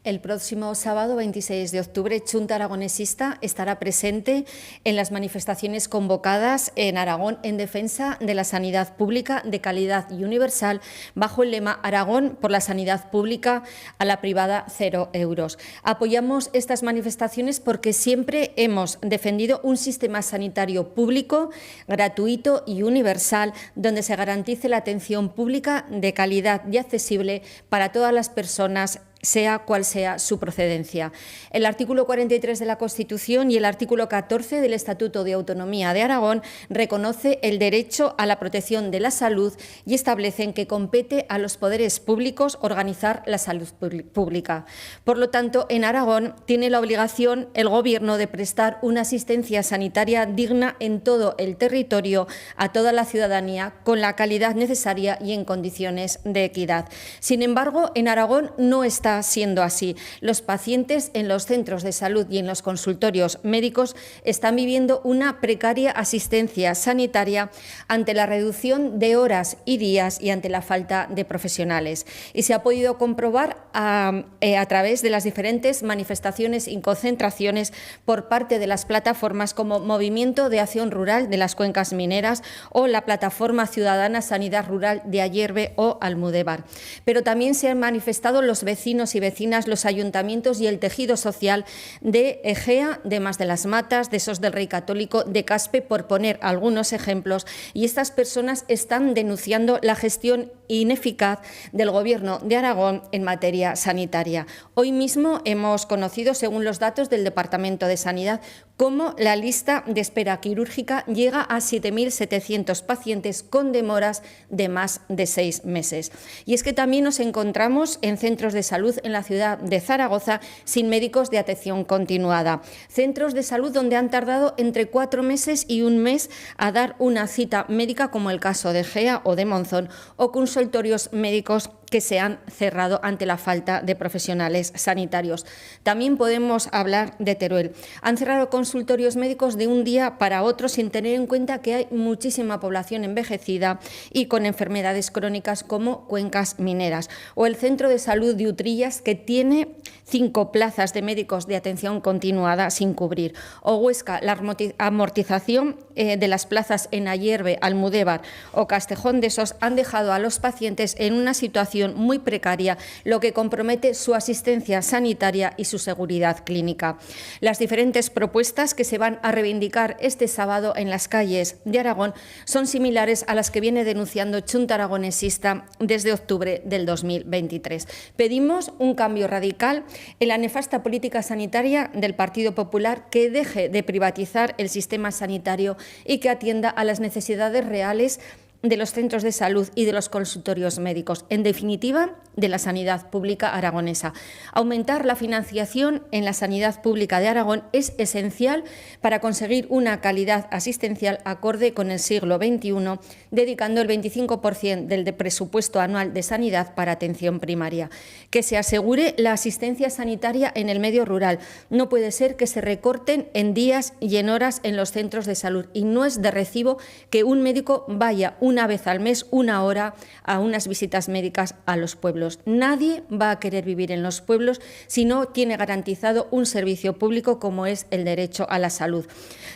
El próximo sábado 26 de octubre, Chunta Aragonesista estará presente en las manifestaciones convocadas en Aragón en defensa de la sanidad pública de calidad y universal bajo el lema Aragón por la sanidad pública, a la privada 0 euros. Apoyamos estas manifestaciones porque siempre hemos defendido un sistema sanitario público, gratuito y universal, donde se garantice la atención pública de calidad y accesible para todas las personas, sea cual sea su procedencia. El artículo 43 de la Constitución y el artículo 14 del Estatuto de Autonomía de Aragón reconoce el derecho a la protección de la salud y establecen que compete a los poderes públicos organizar la salud pública. Por lo tanto, en Aragón tiene la obligación el Gobierno de prestar una asistencia sanitaria digna en todo el territorio a toda la ciudadanía con la calidad necesaria y en condiciones de equidad. Sin embargo, en Aragón no está siendo así. Los pacientes en los centros de salud y en los consultorios médicos están viviendo una precaria asistencia sanitaria ante la reducción de horas y días y ante la falta de profesionales. Y se ha podido comprobar a través de las diferentes manifestaciones y concentraciones por parte de las plataformas como Movimiento de Acción Rural de las Cuencas Mineras o la Plataforma Ciudadana Sanidad Rural de Ayerbe o Almudévar. Pero también se han manifestado los vecinos y vecinas, los ayuntamientos y el tejido social de Egea, de Mas de las Matas, de Sos del Rey Católico, de Caspe, por poner algunos ejemplos. Y estas personas están denunciando la gestión ineficaz del Gobierno de Aragón en materia sanitaria. Hoy mismo hemos conocido, según los datos del Departamento de Sanidad, cómo la lista de espera quirúrgica llega a 7.700 pacientes con demoras de más de 6 meses. Y es que también nos encontramos en centros de salud en la ciudad de Zaragoza sin médicos de atención continuada. Centros de salud donde han tardado entre 4 meses y 1 mes a dar una cita médica, como el caso de Egea o de Monzón, o consultorios médicos que se han cerrado ante la falta de profesionales sanitarios. También podemos hablar de Teruel. Han cerrado consultorios médicos de un día para otro sin tener en cuenta que hay muchísima población envejecida y con enfermedades crónicas como cuencas mineras. O el centro de salud de Utrillas, que tiene 5 plazas de médicos de atención continuada sin cubrir. O Huesca, la amortización de las plazas en Ayerbe, Almudévar o Castejón de Sos han dejado a los pacientes en una situación muy precaria, lo que compromete su asistencia sanitaria y su seguridad clínica. Las diferentes propuestas que se van a reivindicar este sábado en las calles de Aragón son similares a las que viene denunciando Chunta Aragonesista desde octubre del 2023. Pedimos un cambio radical en la nefasta política sanitaria del Partido Popular, que deje de privatizar el sistema sanitario y que atienda a las necesidades reales de los centros de salud y de los consultorios médicos, en definitiva, de la sanidad pública aragonesa. Aumentar la financiación en la sanidad pública de Aragón es esencial para conseguir una calidad asistencial acorde con el siglo XXI, dedicando el 25% del presupuesto anual de sanidad para atención primaria. Que se asegure la asistencia sanitaria en el medio rural. No puede ser que se recorten en días y en horas en los centros de salud, y no es de recibo que un médico vaya una vez al mes, 1 hora, a unas visitas médicas a los pueblos. Nadie va a querer vivir en los pueblos si no tiene garantizado un servicio público como es el derecho a la salud.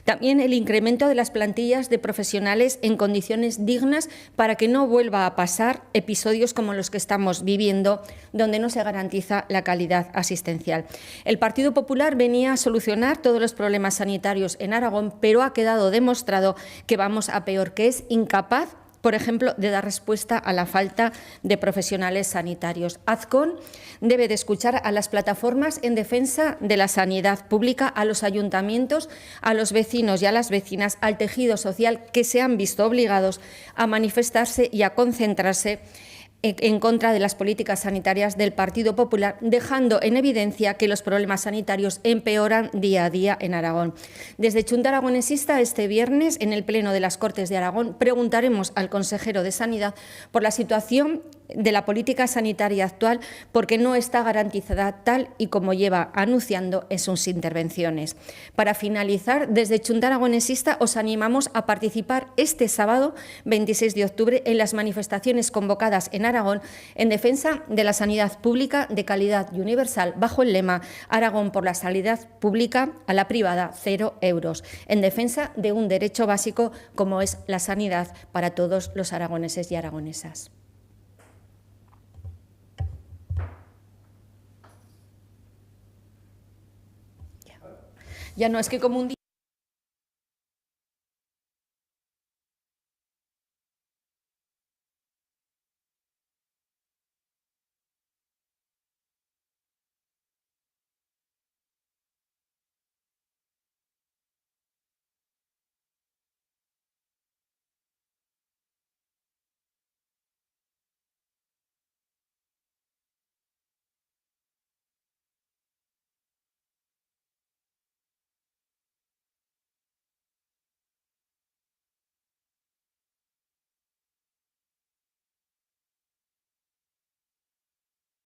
También el incremento de las plantillas de profesionales en condiciones dignas para que no vuelva a pasar episodios como los que estamos viviendo, donde no se garantiza la calidad asistencial. El Partido Popular venía a solucionar todos los problemas sanitarios en Aragón, pero ha quedado demostrado que vamos a peor, que es incapaz, por ejemplo, de dar respuesta a la falta de profesionales sanitarios. Azcón debe de escuchar a las plataformas en defensa de la sanidad pública, a los ayuntamientos, a los vecinos y a las vecinas, al tejido social, que se han visto obligados a manifestarse y a concentrarse en contra de las políticas sanitarias del Partido Popular, dejando en evidencia que los problemas sanitarios empeoran día a día en Aragón. Desde Chunta Aragonesista, este viernes, en el Pleno de las Cortes de Aragón, preguntaremos al consejero de Sanidad por la situación de la política sanitaria actual, porque no está garantizada tal y como lleva anunciando en sus intervenciones. Para finalizar, desde Chunta Aragonesista os animamos a participar este sábado 26 de octubre en las manifestaciones convocadas en Aragón Aragón en defensa de la sanidad pública de calidad y universal bajo el lema Aragón por la sanidad pública, a la privada 0 euros, en defensa de un derecho básico como es la sanidad para todos los aragoneses y aragonesas. Ya no, es que como un día